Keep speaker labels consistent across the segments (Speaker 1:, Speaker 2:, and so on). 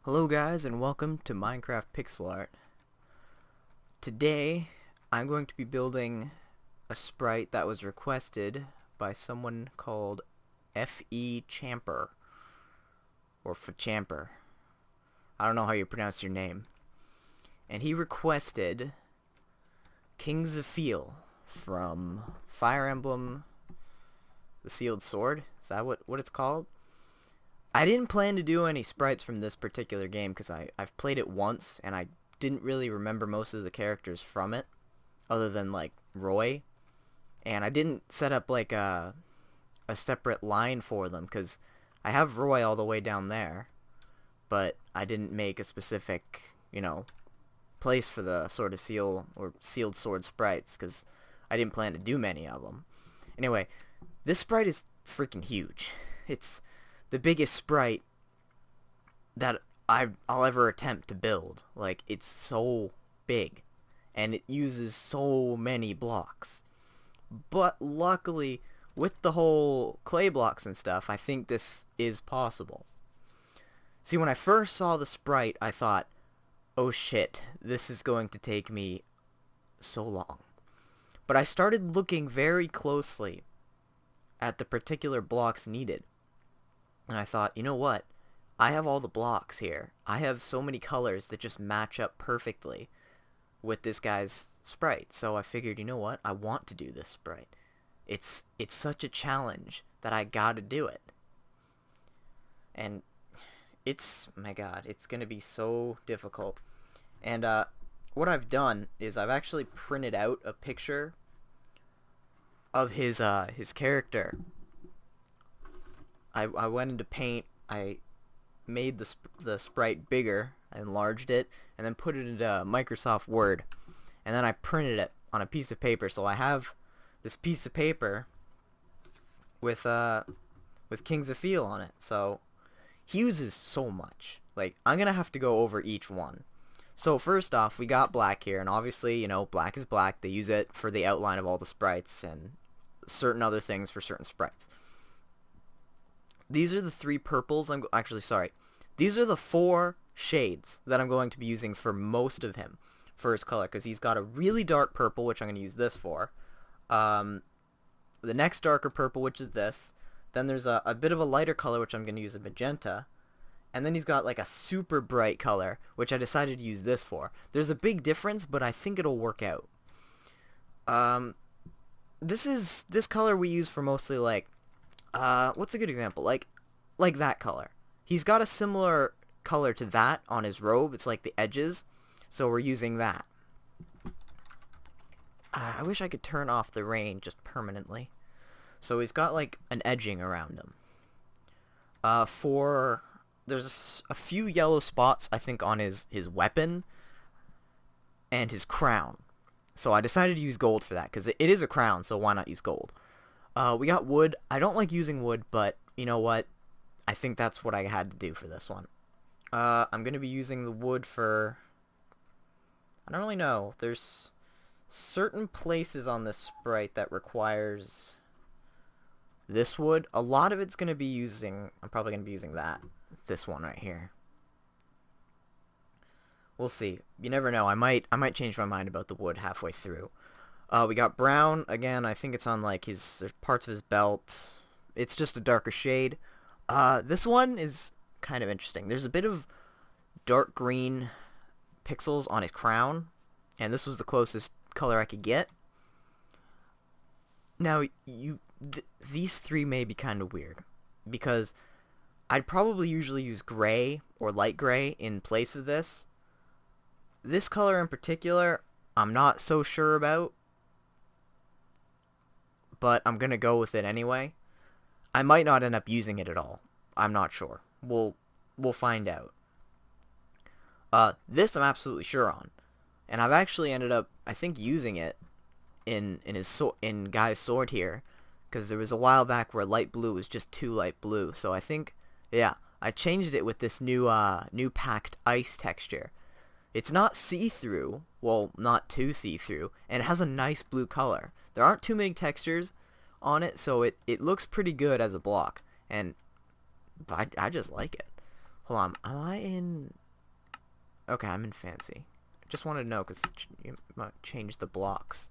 Speaker 1: Hello guys and welcome to Minecraft Pixel Art. Today I'm going to be building a sprite that was requested by someone called F.E. Champer or Fachamper. I don't know how you pronounce your name. And he requested King Zephiel from Fire Emblem the Sealed Sword. Is that what it's called? I didn't plan to do any sprites from this particular game because I've played it once and I didn't really remember most of the characters from it other than like Roy, and I didn't set up like a separate line for them because I have Roy all the way down there, but I didn't make a specific, place for the Sword of Seal or Sealed Sword sprites because I didn't plan to do many of them. Anyway, this sprite is freaking huge. It's the biggest sprite that I'll ever attempt to build. Like, it's so big and it uses so many blocks. But luckily, with the whole clay blocks and stuff, I think this is possible. See, when I first saw the sprite, I thought, oh shit, this is going to take me so long. But I started looking very closely at the particular blocks needed. And I thought, you know what? I have all the blocks here. I have so many colors that just match up perfectly with this guy's sprite. So I figured, you know what? I want to do this sprite. It's such a challenge that I gotta do it. And my god, it's gonna be so difficult. And what I've done is I've actually printed out a picture of his character. I went into Paint, I made the sprite bigger, I enlarged it, and then put it into Microsoft Word. And then I printed it on a piece of paper, so I have this piece of paper with King Zephiel on it. So he uses so much. Like, I'm gonna have to go over each one. So first off, we got black here, and obviously, black is black. They use it for the outline of all the sprites and certain other things for certain sprites. These are the three purples. These are the four shades that I'm going to be using for most of him for his color, because he's got a really dark purple, which I'm going to use this for. The next darker purple, which is this. Then there's a bit of a lighter color, which I'm going to use a magenta. And then he's got like a super bright color, which I decided to use this for. There's a big difference, but I think it'll work out. This color we use for mostly like, what's a good example? Like that color. He's got a similar color to that on his robe. It's like the edges. So we're using that. I wish I could turn off the rain just permanently. So he's got like an edging around him. There's a few yellow spots, I think, on his weapon and his crown. So I decided to use gold for that, because it is a crown, so why not use gold? We got wood. I don't like using wood, but you know what? I think that's what I had to do for this one. I'm going to be using the wood for... I don't really know. There's certain places on this sprite that requires this wood. A lot of it's going to be using... I'm probably going to be using that. This one right here. We'll see. You never know. I might change my mind about the wood halfway through. We got brown. Again, I think it's on like there's parts of his belt. It's just a darker shade. This one is kind of interesting. There's a bit of dark green pixels on his crown, and this was the closest color I could get. Now, these three may be kind of weird, because I'd probably usually use gray or light gray in place of this. This color in particular, I'm not so sure about, but I'm gonna go with it anyway. I might not end up using it at all. I'm not sure. We'll find out. This I'm absolutely sure on, and I've actually ended up, I think, using it in Guy's sword here, because there was a while back where light blue was just too light blue. So I think, yeah, I changed it with this new packed ice texture. It's not see-through, well, not too see-through, and it has a nice blue color. There aren't too many textures on it, so it looks pretty good as a block, and I just like it. Hold on, am I in... Okay, I'm in fancy. Just wanted to know, because you might change the blocks.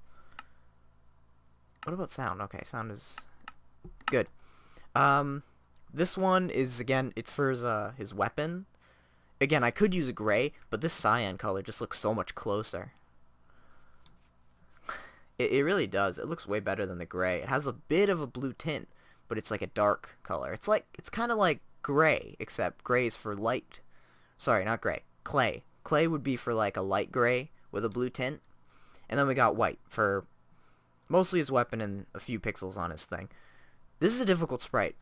Speaker 1: What about sound? Okay, sound is good. This one is, again, it's for his weapon. Again, I could use a gray, but this cyan color just looks so much closer. It really does. It looks way better than the gray. It has a bit of a blue tint, but it's like a dark color. It's kind of like gray, except gray is for light. Sorry, not gray. Clay. Clay would be for like a light gray with a blue tint. And then we got white for mostly his weapon and a few pixels on his thing. This is a difficult sprite.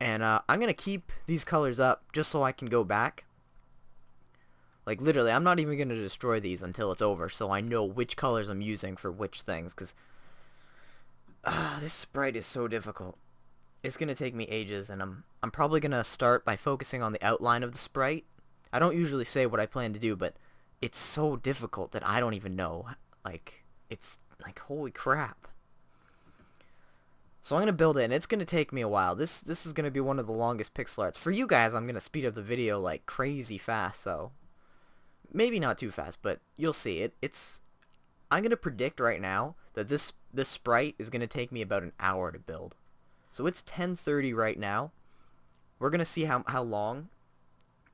Speaker 1: And I'm going to keep these colors up just so I can go back. Like, literally, I'm not even going to destroy these until it's over, so I know which colors I'm using for which things, because this sprite is so difficult. It's going to take me ages, and I'm probably going to start by focusing on the outline of the sprite. I don't usually say what I plan to do, but it's so difficult that I don't even know. Like, it's like, holy crap. So I'm going to build it, and it's going to take me a while. This is going to be one of the longest pixel arts. For you guys, I'm going to speed up the video like crazy fast, so... Maybe not too fast, but you'll see it. I'm going to predict right now that this sprite is going to take me about an hour to build. So it's 10:30 right now. We're going to see how long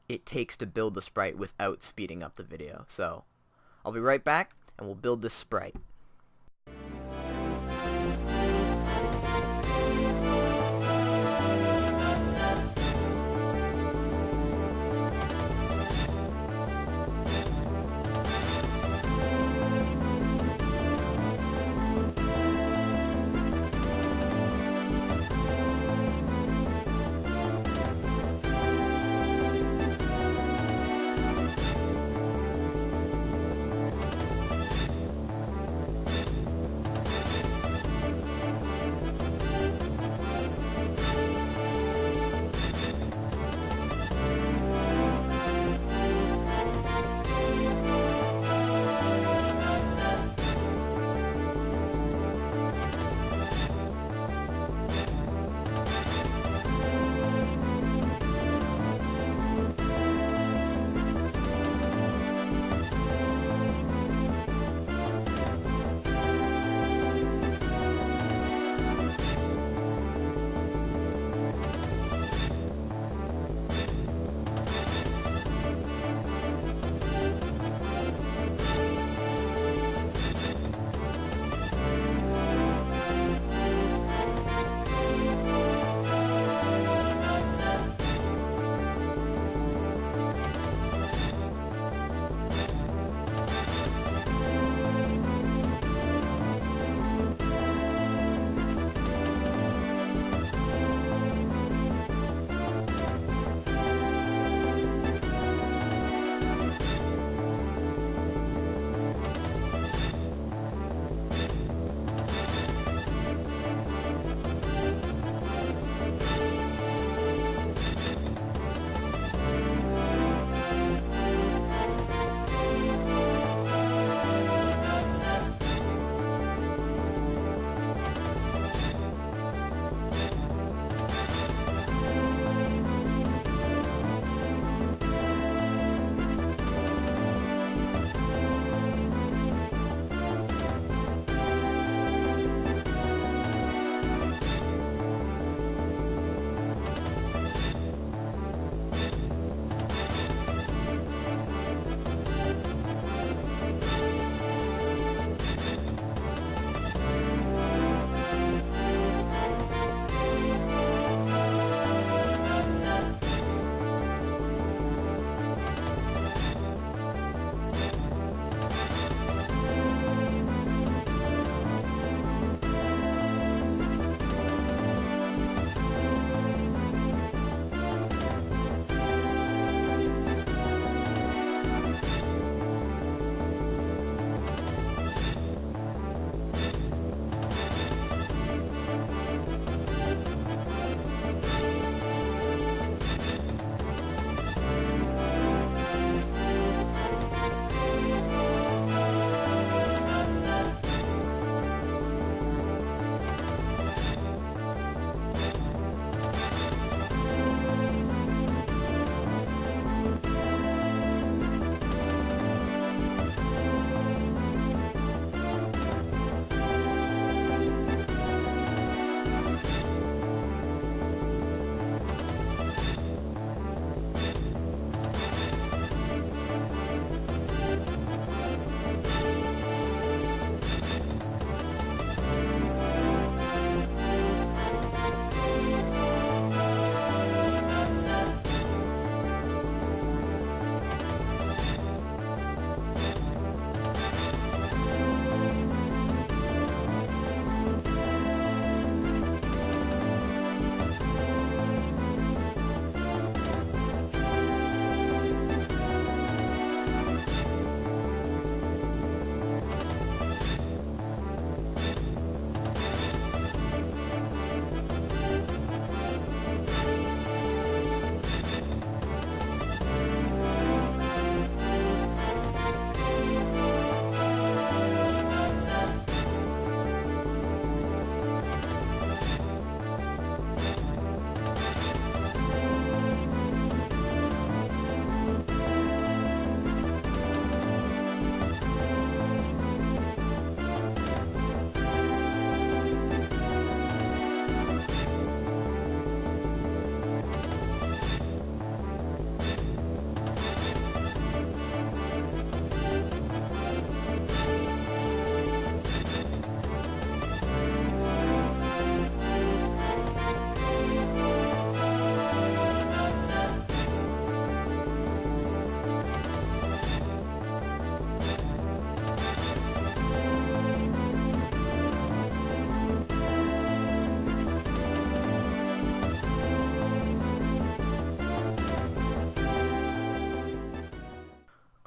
Speaker 1: it takes to build the sprite without speeding up the video. So I'll be right back, and we'll build this sprite.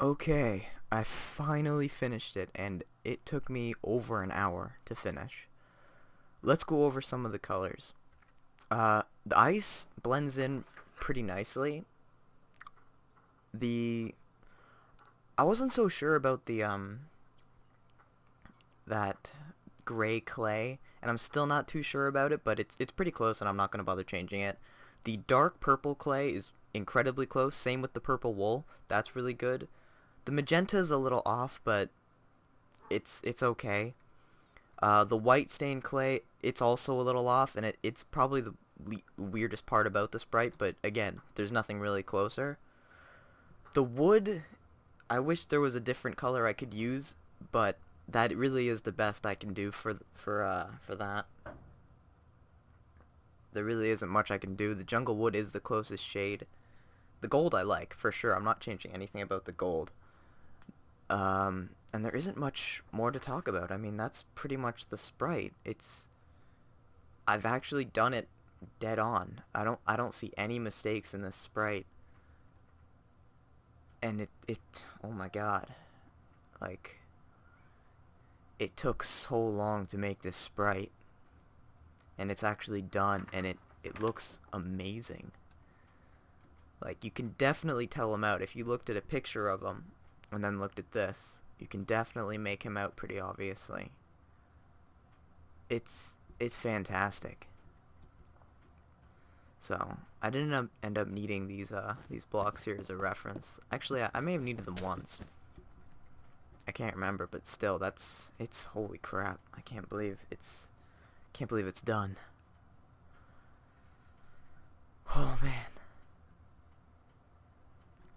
Speaker 1: Okay, I finally finished it, and it took me over an hour to finish. Let's go over some of the colors. The ice blends in pretty nicely. The I wasn't so sure about the that gray clay, and I'm still not too sure about it, but it's pretty close, and I'm not gonna bother changing it. The dark purple clay is incredibly close. Same with the purple wool. That's really good. The magenta is a little off, but it's okay. The white stained clay, it's also a little off, and it's probably the weirdest part about the sprite, but again, there's nothing really closer. The wood, I wish there was a different color I could use, but that really is the best I can do for that. There really isn't much I can do. The jungle wood is the closest shade. The gold I like, for sure. I'm not changing anything about the gold. And there isn't much more to talk about. I mean, that's pretty much the sprite. I've actually done it dead on. I don't see any mistakes in this sprite. And oh my god. Like, it took so long to make this sprite. And it's actually done, and it looks amazing. Like, you can definitely tell him out if you looked at a picture of him and then looked at this. You can definitely make him out pretty obviously. It's fantastic. So I didn't end up needing these blocks here as a reference. Actually, I may have needed them once. I can't remember, but still, it's holy crap. I can't believe it's done. Oh man.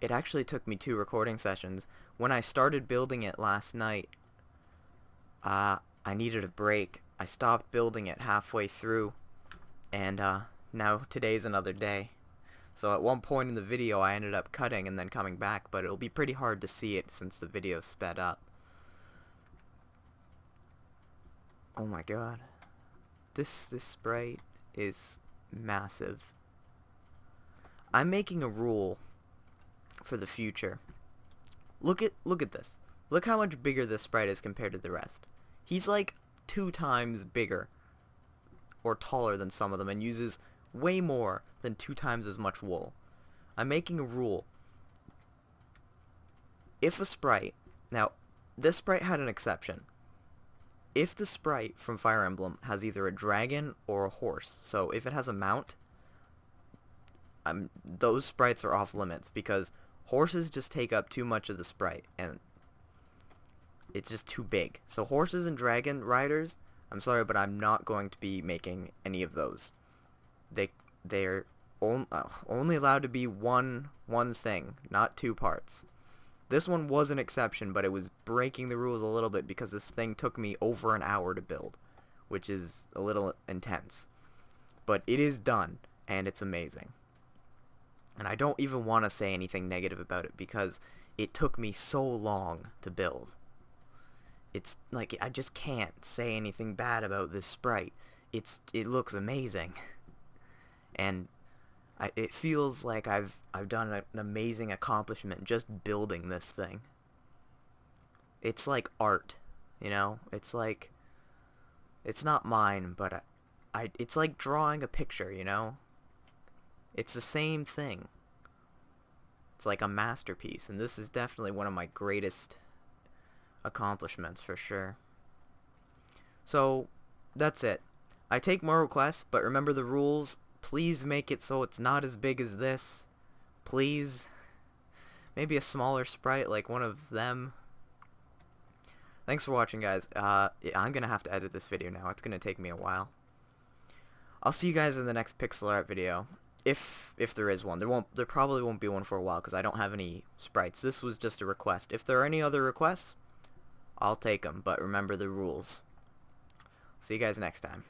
Speaker 1: It actually took me 2 recording sessions. When I started building it last night, I needed a break. I stopped building it halfway through, and now today's another day. So at one point in the video I ended up cutting and then coming back, but it'll be pretty hard to see it since the video sped up. Oh my god. This sprite is massive. I'm making a rule for the future. Look at this. Look how much bigger this sprite is compared to the rest. He's like 2 times bigger or taller than some of them and uses way more than 2 times as much wool. I'm making a rule. If a sprite, now this sprite had an exception. If the sprite from Fire Emblem has either a dragon or a horse, so if it has a mount, those sprites are off limits because horses just take up too much of the sprite and it's just too big. So horses and dragon riders, I'm sorry, but I'm not going to be making any of those. They're only allowed to be one thing, not 2 parts. This one was an exception, but it was breaking the rules a little bit because this thing took me over an hour to build, which is a little intense. But it is done, and it's amazing. And I don't even want to say anything negative about it because it took me so long to build. It's like, I just can't say anything bad about this sprite. It looks amazing. And it feels like I've done an amazing accomplishment just building this thing. It's like art, you know? It's like, it's not mine, but it's like drawing a picture, you know? It's the same thing. It's like a masterpiece, and this is definitely one of my greatest accomplishments for sure. So, that's it. I take more requests, but remember the rules. Please make it so it's not as big as this. Please. Maybe a smaller sprite like one of them. Thanks for watching, guys. I'm gonna have to edit this video now. It's gonna take me a while. I'll see you guys in the next pixel art video. If there is one. There probably won't be one for a while because I don't have any sprites. This was just a request. If there are any other requests, I'll take them, but remember the rules. See you guys next time.